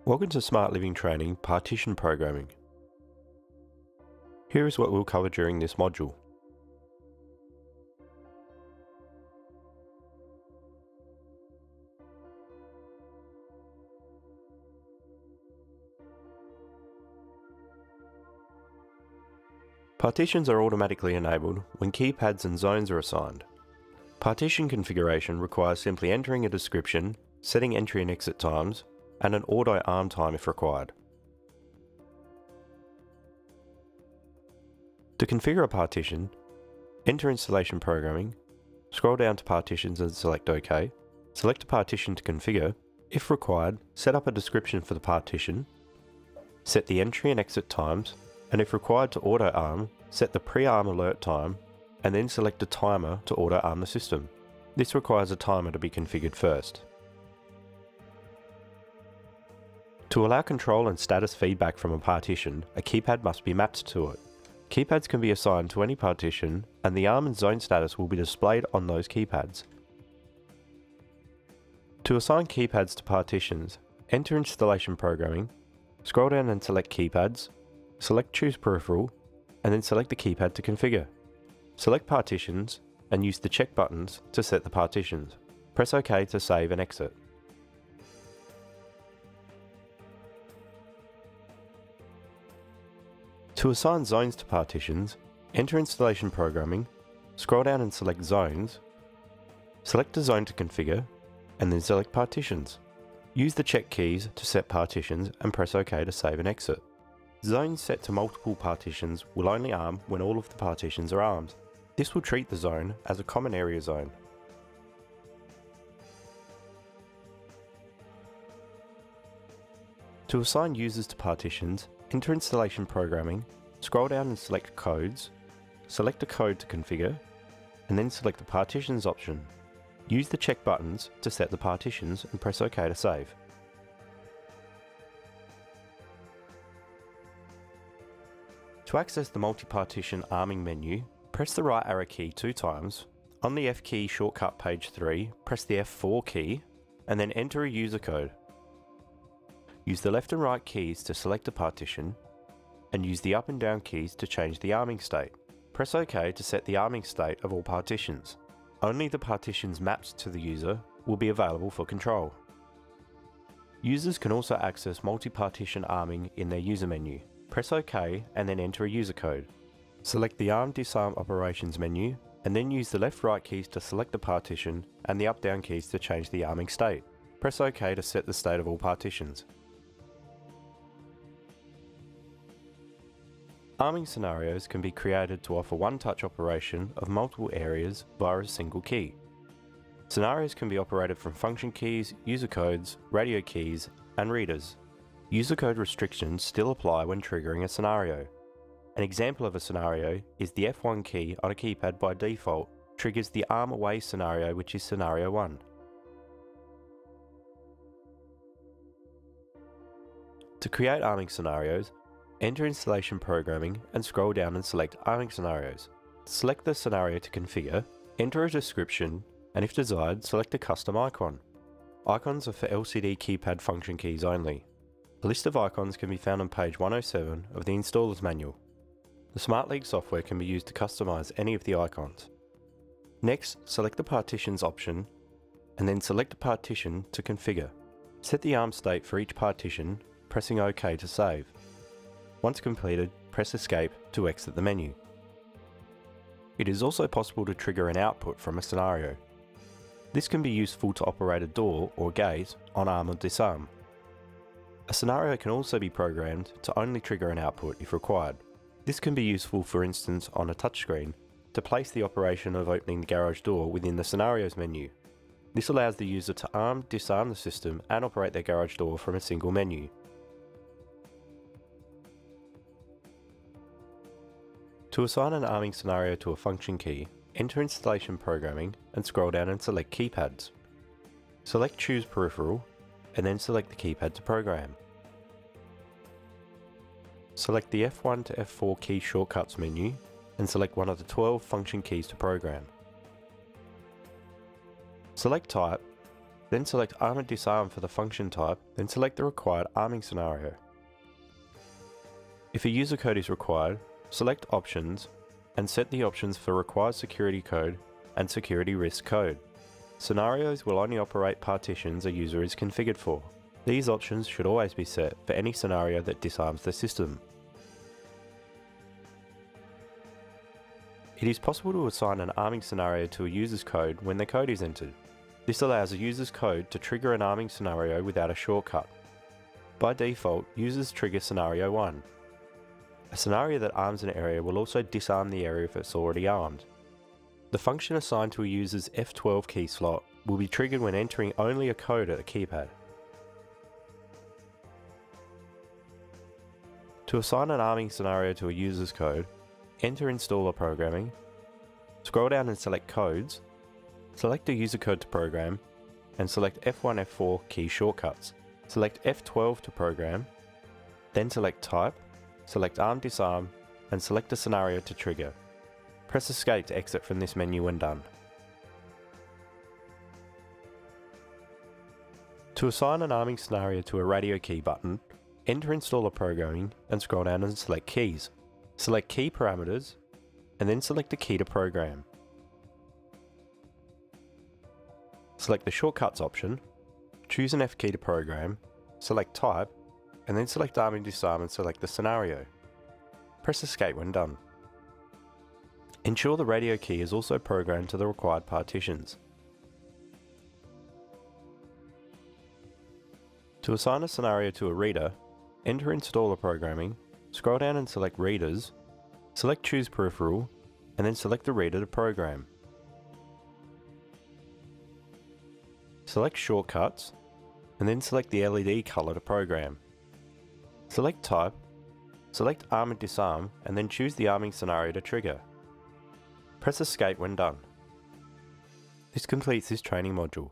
Welcome to SmartLiving Training Partition Programming. Here is what we'll cover during this module. Partitions are automatically enabled when keypads and zones are assigned. Partition configuration requires simply entering a description, setting entry and exit times, and an auto arm time if required. To configure a partition, enter Installation Programming, scroll down to Partitions and select OK, select a partition to configure. If required, set up a description for the partition, set the entry and exit times, and if required to auto arm, set the pre-arm alert time, and then select a timer to auto arm the system. This requires a timer to be configured first. To allow control and status feedback from a partition, a keypad must be mapped to it. Keypads can be assigned to any partition, and the arm and zone status will be displayed on those keypads. To assign keypads to partitions, enter Installation Programming, scroll down and select Keypads, select Choose Peripheral, and then select the keypad to configure. Select Partitions, and use the check buttons to set the partitions. Press OK to save and exit. To assign zones to partitions, enter Installation Programming, scroll down and select Zones, select a zone to configure, and then select Partitions. Use the check keys to set partitions and press OK to save and exit. Zones set to multiple partitions will only arm when all of the partitions are armed. This will treat the zone as a common area zone. To assign users to partitions, enter Installation Programming, scroll down and select Codes, select a code to configure, and then select the Partitions option. Use the check buttons to set the partitions and press OK to save. To access the multi-partition arming menu, press the right arrow key 2 times. On the F key shortcut page 3, press the F4 key, and then enter a user code. Use the left and right keys to select a partition, and use the up and down keys to change the arming state. Press OK to set the arming state of all partitions. Only the partitions mapped to the user will be available for control. Users can also access multi-partition arming in their user menu. Press OK and then enter a user code. Select the Arm Disarm Operations menu, and then use the left-right keys to select the partition and the up-down keys to change the arming state. Press OK to set the state of all partitions. Arming scenarios can be created to offer one-touch operation of multiple areas via a single key. Scenarios can be operated from function keys, user codes, radio keys, and readers. User code restrictions still apply when triggering a scenario. An example of a scenario is the F1 key on a keypad by default triggers the arm away scenario, which is scenario 1. To create arming scenarios, enter Installation Programming and scroll down and select Arming Scenarios. Select the scenario to configure, enter a description, and if desired, select a custom icon. Icons are for LCD keypad function keys only. A list of icons can be found on page 107 of the Installer's Manual. The SmartLiving software can be used to customize any of the icons. Next, select the Partitions option, and then select a partition to configure. Set the arm state for each partition, pressing OK to save. Once completed, press Escape to exit the menu. It is also possible to trigger an output from a scenario. This can be useful to operate a door or gate on arm or disarm. A scenario can also be programmed to only trigger an output if required. This can be useful, for instance, on a touchscreen to place the operation of opening the garage door within the Scenarios menu. This allows the user to arm, disarm the system and operate their garage door from a single menu. To assign an arming scenario to a function key, enter Installation Programming and scroll down and select Keypads. Select Choose Peripheral, and then select the keypad to program. Select the F1 to F4 key shortcuts menu and select one of the 12 function keys to program. Select Type, Then select Arm and Disarm for the function type, then select the required arming scenario. If a user code is required, select Options and set the options for Required Security Code and Security Risk Code. Scenarios will only operate partitions a user is configured for. These options should always be set for any scenario that disarms the system. It is possible to assign an arming scenario to a user's code when the code is entered. This allows a user's code to trigger an arming scenario without a shortcut. By default, users trigger Scenario 1. A scenario that arms an area will also disarm the area if it's already armed. The function assigned to a user's F12 key slot will be triggered when entering only a code at a keypad. To assign an arming scenario to a user's code, enter Installer Programming, scroll down and select Codes, select a user code to program, and select F1, F4 key shortcuts. Select F12 to program, then select Type, select Arm Disarm, and select a scenario to trigger. Press Escape to exit from this menu when done. To assign an arming scenario to a radio key button, enter Installer Programming and scroll down and select Keys. Select Key Parameters, and then select a key to program. Select the Shortcuts option, choose an F key to program, select Type, and then select Arm and Disarm and select the scenario. Press Escape when done. Ensure the radio key is also programmed to the required partitions. To assign a scenario to a reader, enter Installer Programming, scroll down and select Readers, select Choose Peripheral, and then select the reader to program. Select Shortcuts, and then select the LED color to program. Select Type, select Arm and Disarm, and then choose the arming scenario to trigger. Press Escape when done. This completes this training module.